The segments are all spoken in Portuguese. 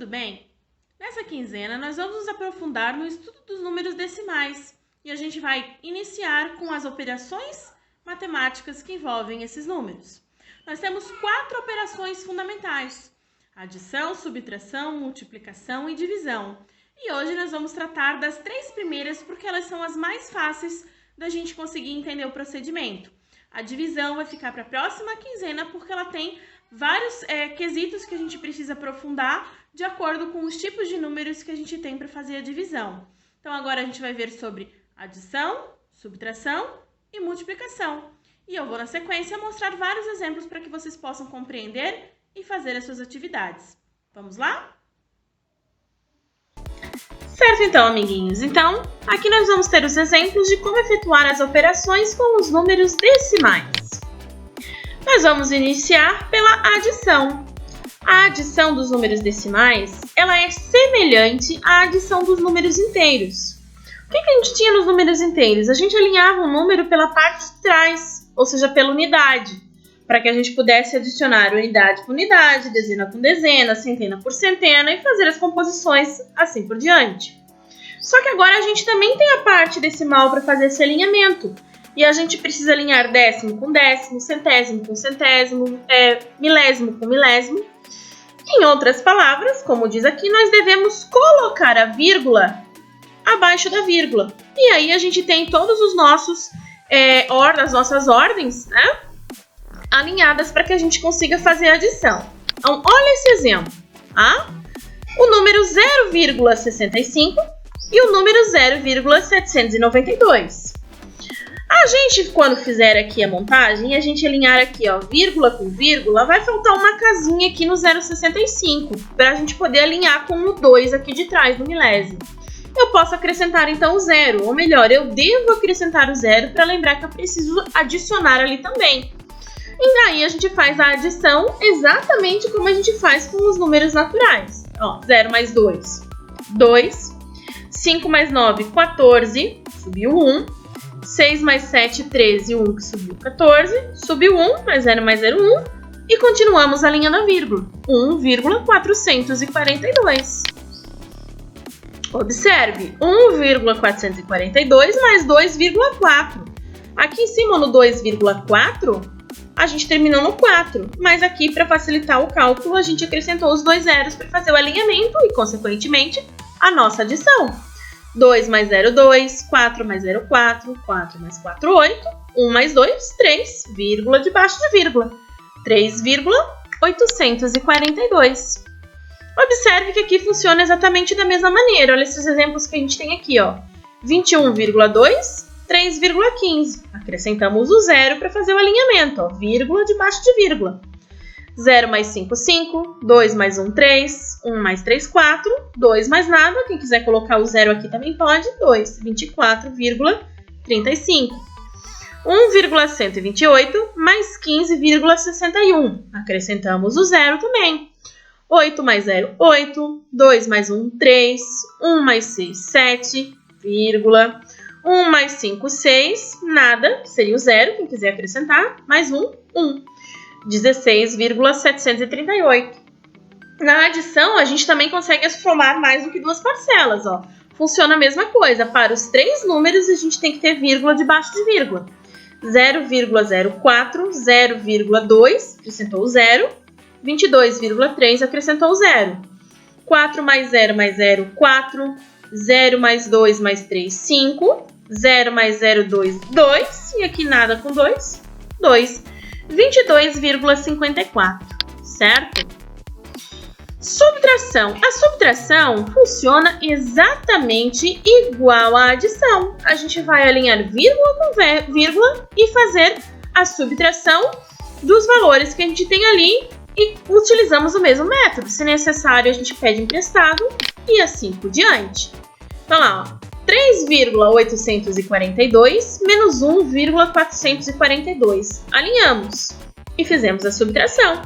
tudo bem? Nessa quinzena, nós vamos nos aprofundar no estudo dos números decimais e a gente vai iniciar com as operações matemáticas que envolvem esses números. Nós temos 4 operações fundamentais: adição, subtração, multiplicação e divisão. E hoje nós vamos tratar das 3 primeiras porque elas são as mais fáceis da gente conseguir entender o procedimento. A divisão vai ficar para a próxima quinzena porque ela tem vários quesitos que a gente precisa aprofundar de acordo com os tipos de números que a gente tem para fazer a divisão. Então agora a gente vai ver sobre adição, subtração e multiplicação. E eu vou na sequência mostrar vários exemplos para que vocês possam compreender e fazer as suas atividades. Vamos lá? Certo então, amiguinhos. Então, aqui nós vamos ter os exemplos de como efetuar as operações com os números decimais. Nós vamos iniciar pela adição. A adição dos números decimais, ela é semelhante à adição dos números inteiros. O que a gente tinha nos números inteiros? A gente alinhava o número pela parte de trás, ou seja, pela unidade, para que a gente pudesse adicionar unidade por unidade, dezena com dezena, centena por centena e fazer as composições assim por diante. Só que agora a gente também tem a parte decimal para fazer esse alinhamento. E a gente precisa alinhar décimo com décimo, centésimo com centésimo, milésimo com milésimo. Em outras palavras, como diz aqui, nós devemos colocar a vírgula abaixo da vírgula. E aí a gente tem todos os nossos as nossas ordens, né, alinhadas para que a gente consiga fazer a adição. Então, olha esse exemplo. Tá? O número 0,65 e o número 0,792. A gente, quando fizer aqui a montagem, a gente alinhar aqui, ó, vírgula com vírgula, vai faltar uma casinha aqui no 0,65, para a gente poder alinhar com o 2 aqui de trás do milésimo. Eu posso acrescentar, então, o 0, ou melhor, eu devo acrescentar o 0 para lembrar que eu preciso adicionar ali também. E daí a gente faz a adição exatamente como a gente faz com os números naturais. Ó, 0 mais 2, 2. 5 mais 9, 14, subiu 1. 6 mais 7, 13, 1 que subiu 14, subiu 1, mais 0 mais 0, 1. E continuamos alinhando a vírgula, 1,442. Observe, 1,442 mais 2,4. Aqui em cima no 2,4, a gente terminou no 4, mas aqui para facilitar o cálculo, a gente acrescentou os 2 zeros para fazer o alinhamento e, consequentemente, a nossa adição. 2 mais 0, 2, 4 mais 0, 4, 4 mais 4, 8, 1 mais 2, 3, vírgula debaixo de vírgula, 3,842. Observe que aqui funciona exatamente da mesma maneira. Olha esses exemplos que a gente tem aqui, ó. 21,2, 3,15. Acrescentamos o 0 para fazer o alinhamento, ó, vírgula debaixo de vírgula. 0 mais 5, 5, 2 mais 1, 3, 1 mais 3, 4, 2 mais nada, quem quiser colocar o 0 aqui também pode, 2, 24,35. 1,128 mais 15,61, acrescentamos o 0 também. 8 mais 0, 8, 2 mais 1, 3, 1 mais 6, 7, vírgula, 1 mais 5, 6, nada, que seria o 0, quem quiser acrescentar, mais 1, 1. 16,738. Na adição, a gente também consegue somar mais do que duas parcelas, ó. Funciona a mesma coisa. Para os 3 números, a gente tem que ter vírgula debaixo de vírgula. 0,04, 0,2, acrescentou o 0. 22,3, acrescentou o 0. 4 mais 0 mais 0, 4. 0 mais 2 mais 3, 5. 0 mais 0, 2, 2. E aqui nada com 2, 2. 22,54, certo? Subtração. A subtração funciona exatamente igual à adição. A gente vai alinhar vírgula com vírgula e fazer a subtração dos valores que a gente tem ali e utilizamos o mesmo método. Se necessário, a gente pede emprestado e assim por diante. Então lá, ó. 3,842 menos 1,442. Alinhamos e fizemos a subtração.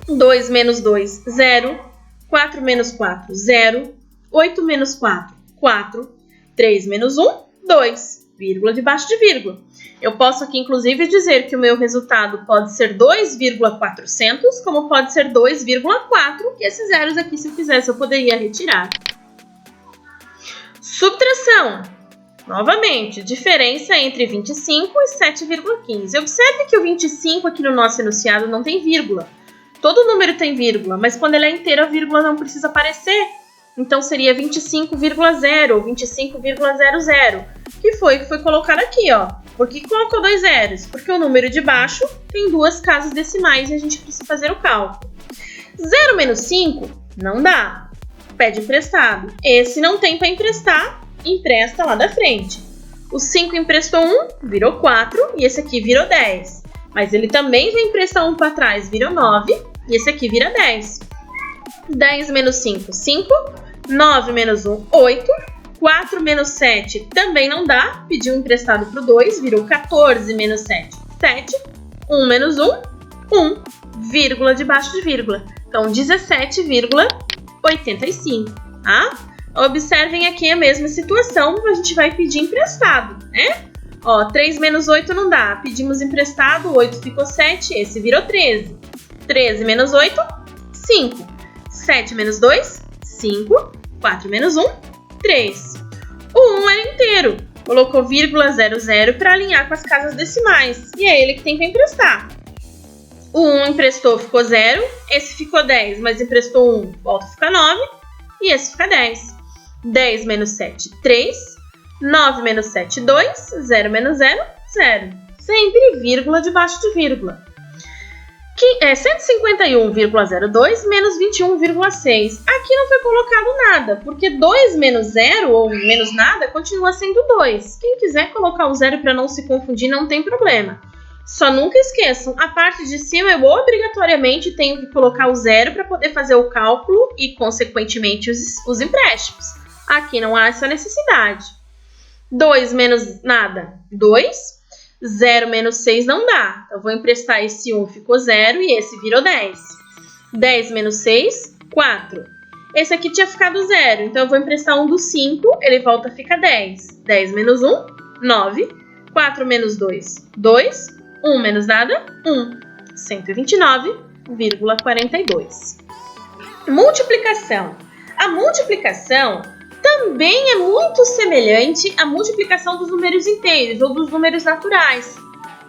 2 menos 2, 0. 4 menos 4, 0. 8 menos 4, 4. 3 menos 1, 2. vírgula debaixo de vírgula. Eu posso aqui, inclusive, dizer que o meu resultado pode ser 2,400, como pode ser 2,4, e esses zeros aqui, se eu quisesse, eu poderia retirar. Subtração. Novamente, diferença entre 25 e 7,15. Observe que o 25 aqui no nosso enunciado não tem vírgula. Todo número tem vírgula, mas quando ele é inteiro, a vírgula não precisa aparecer. Então, seria 25,0 ou 25,00, que foi colocado aqui, ó. Por que colocou 2 zeros? Porque o número de baixo tem 2 casas decimais e a gente precisa fazer o cálculo. 0 menos 5 não dá. Pede emprestado. Esse não tem para emprestar, empresta lá da frente. O 5 emprestou 1, virou 4, e esse aqui virou 10. Mas ele também vai emprestar 1 para trás, virou 9, e esse aqui vira 10. 10 menos 5, 5. 9 menos 1, 8. 4 menos 7 também não dá, pediu emprestado para o 2, virou 14 menos 7, 7. 1 menos 1, 1, vírgula debaixo de vírgula. Então, 17,85, tá? Observem aqui a mesma situação, a gente vai pedir emprestado, né? Ó, 3 menos 8 não dá, pedimos emprestado, 8 ficou 7, esse virou 13. 13 menos 8, 5. 7 menos 2, 5. 4 menos 1, 3. O 1 era inteiro, colocou vírgula 00 para alinhar com as casas decimais, e é ele que tem que emprestar. O 1 emprestou, ficou 0, esse ficou 10, mas emprestou 1, volta a ficar 9, e esse fica 10. 10 menos 7, 3. 9 menos 7, 2. 0 menos 0, 0. Sempre vírgula debaixo de vírgula. 151,02 menos 21,6. Aqui não foi colocado nada, porque 2 menos 0 ou menos nada continua sendo 2. Quem quiser colocar o 0 para não se confundir, não tem problema. Só nunca esqueçam, a parte de cima eu obrigatoriamente tenho que colocar o 0 para poder fazer o cálculo e, consequentemente, os empréstimos. Aqui não há essa necessidade. 2 menos nada, 2. 0 menos 6 não dá. Eu vou emprestar esse 1, ficou 0, e esse virou 10. 10 menos 6, 4. Esse aqui tinha ficado 0, então eu vou emprestar 1 do 5, ele volta a ficar 10. 10 menos 1, 9. 4 menos 2, 2. 1 menos nada, 1. 129,42. Multiplicação. A multiplicação também é muito semelhante à multiplicação dos números inteiros ou dos números naturais.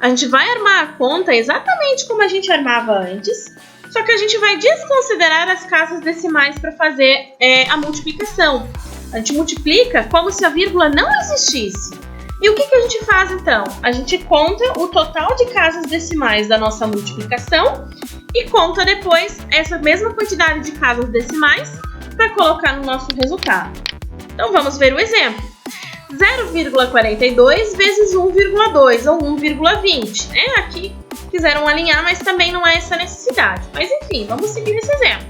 A gente vai armar a conta exatamente como a gente armava antes, só que a gente vai desconsiderar as casas decimais para fazer a multiplicação. A gente multiplica como se a vírgula não existisse. E o que a gente faz então? A gente conta o total de casas decimais da nossa multiplicação e conta depois essa mesma quantidade de casas decimais para colocar no nosso resultado. Então, vamos ver o exemplo. 0,42 vezes 1,2 ou 1,20. Né? Aqui quiseram alinhar, mas também não é essa necessidade. Mas, enfim, vamos seguir esse exemplo.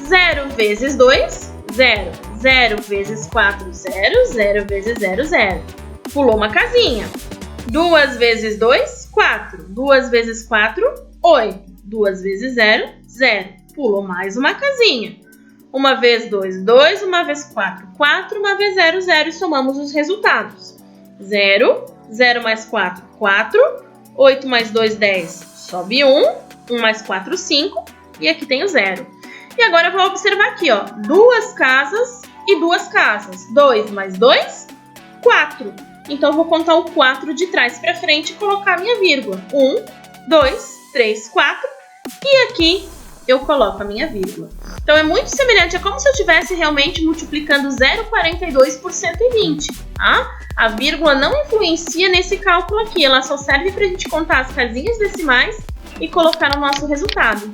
0 vezes 2, 0. 0 vezes 4, 0. 0 vezes 0, 0. Pulou uma casinha. 2 vezes 2, 4. 2 vezes 4, 8. 2 vezes 0, 0. Pulou mais uma casinha. Uma vez 2, 2, uma vez 4, 4, uma vez 0, 0 e somamos os resultados. 0, 0 mais 4, 4, 8 mais 2, 10, sobe 1, 1 mais 4, 5 e aqui tem o 0. E agora eu vou observar aqui, ó, 2 casas e 2 casas. 2 mais 2, 4. Então eu vou contar o 4 de trás para frente e colocar a minha vírgula. 1, 2, 3, 4 e aqui eu coloco a minha vírgula. Então, é muito semelhante, é como se eu estivesse realmente multiplicando 0,42 por 120, tá? A vírgula não influencia nesse cálculo aqui, ela só serve para a gente contar as casinhas decimais e colocar no nosso resultado.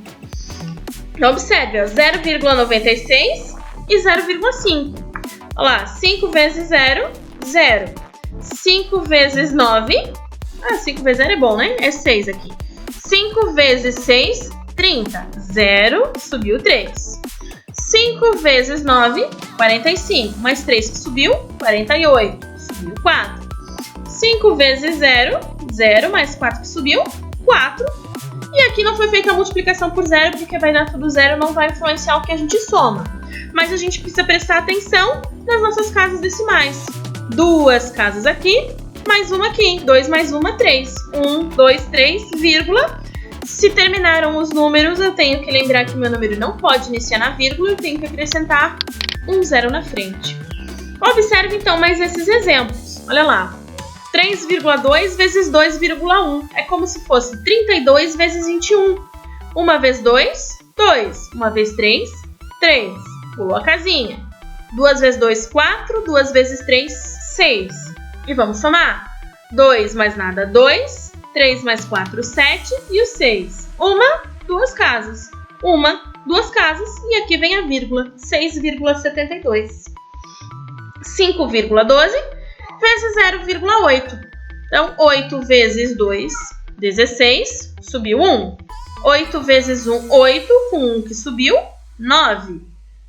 Então, observe, 0,96 e 0,5. Olha lá, 5 vezes 0, 0. 5 vezes 9, 5 vezes 0 é bom, né? É 6 aqui. 5 vezes 6, 30. 0, subiu 3. 5 vezes 9, 45. Mais 3 que subiu, 48. Subiu 4. 5 vezes 0, 0. Mais 4 que subiu, 4. E aqui não foi feita a multiplicação por 0, porque vai dar tudo 0, não vai influenciar o que a gente soma. Mas a gente precisa prestar atenção nas nossas casas decimais. 2 casas aqui mais uma aqui. 2 mais uma, 3. 1, 2, 3, vírgula. Se terminaram os números, eu tenho que lembrar que meu número não pode iniciar na vírgula, eu tenho que acrescentar um zero na frente. Observe então mais esses exemplos. Olha lá. 3,2 vezes 2,1. É como se fosse 32 vezes 21. Uma vez 2, 2. Uma vez 3, 3. Pulou a casinha. 2 vezes 2, 4. 2 vezes 3, 6. E vamos somar. 2 mais nada, 2. 3 mais 4, 7. E o 6. Uma, duas casas. Uma, duas casas. E aqui vem a vírgula. 6,72. 5,12 vezes 0,8. Então, 8 vezes 2, 16. Subiu 1. 8 vezes 1, 8. Com 1 que subiu, 9.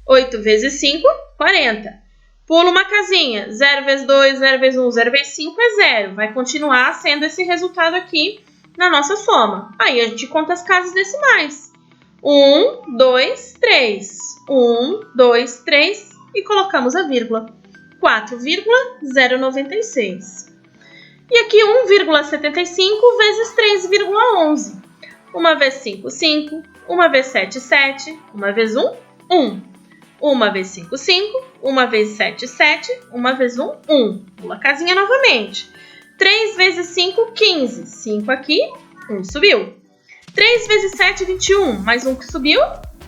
8 vezes 5, 40. Pula uma casinha. 0 vezes 2, 0 vezes 1, 0 vezes 5 é 0. Vai continuar sendo esse resultado aqui na nossa soma. Aí a gente conta as casas decimais. 1, 2, 3. 1, 2, 3. E colocamos a vírgula. 4,096. E aqui 1,75 vezes 3,11. Uma vez 5, 5. Uma vez 7, 7. Uma vez 1, 1. Uma vez 5, 5. Uma vez 7, 7. Uma vez 1, 1. Pula a casinha novamente. 3 vezes 5, 15. 5 aqui, 1 subiu. 3 vezes 7, 21. Mais 1 que subiu,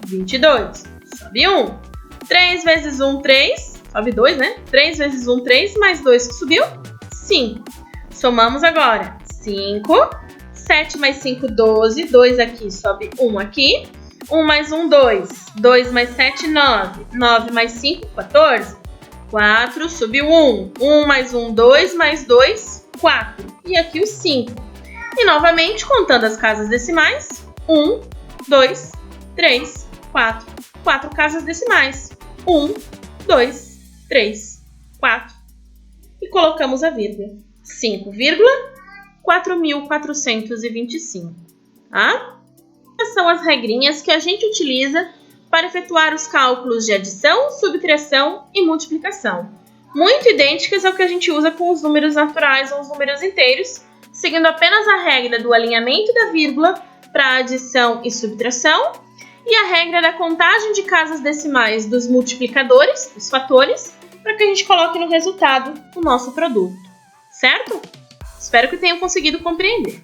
22. Sobe 1. 3 vezes 1, 3. Sobe 2, né? 3 vezes 1, 3. Mais 2 que subiu, 5. Somamos agora. 5. 7 mais 5, 12. 2 aqui, sobe 1 aqui. 1 mais 1, 2. 2 mais 7, 9. 9 mais 5, 14. 4, subiu 1. 1 mais 1, 2. Mais 2, 4. E aqui o 5. E novamente, contando as casas decimais. 1, 2, 3, 4. 4 casas decimais. 1, 2, 3, 4. E colocamos a vírgula. 5,4425. Tá? Essas são as regrinhas que a gente utiliza para efetuar os cálculos de adição, subtração e multiplicação. Muito idênticas ao que a gente usa com os números naturais ou os números inteiros, seguindo apenas a regra do alinhamento da vírgula para adição e subtração e a regra da contagem de casas decimais dos multiplicadores, dos fatores, para que a gente coloque no resultado o nosso produto. Certo? Espero que tenham conseguido compreender.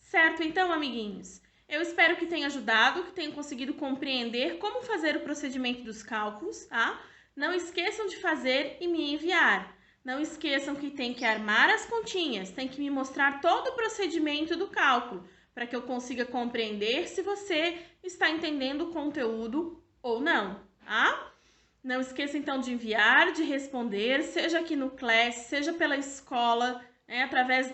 Certo, então, amiguinhos. Eu espero que tenha ajudado, que tenham conseguido compreender como fazer o procedimento dos cálculos, tá? Não esqueçam de fazer e me enviar. Não esqueçam que tem que armar as continhas, tem que me mostrar todo o procedimento do cálculo, para que eu consiga compreender se você está entendendo o conteúdo ou não, tá? Não esqueça, então, de enviar, de responder, seja aqui no Class, seja pela escola, né, através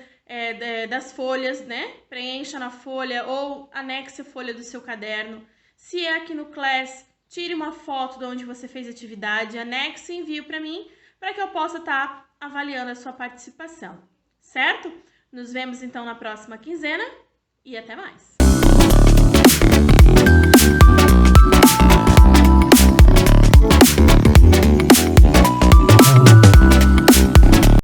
das folhas, né? Preencha na folha ou anexe a folha do seu caderno. Se é aqui no Class, tire uma foto de onde você fez a atividade, anexe e envie para mim, para que eu possa estar avaliando a sua participação, certo? Nos vemos, então, na próxima quinzena e até mais!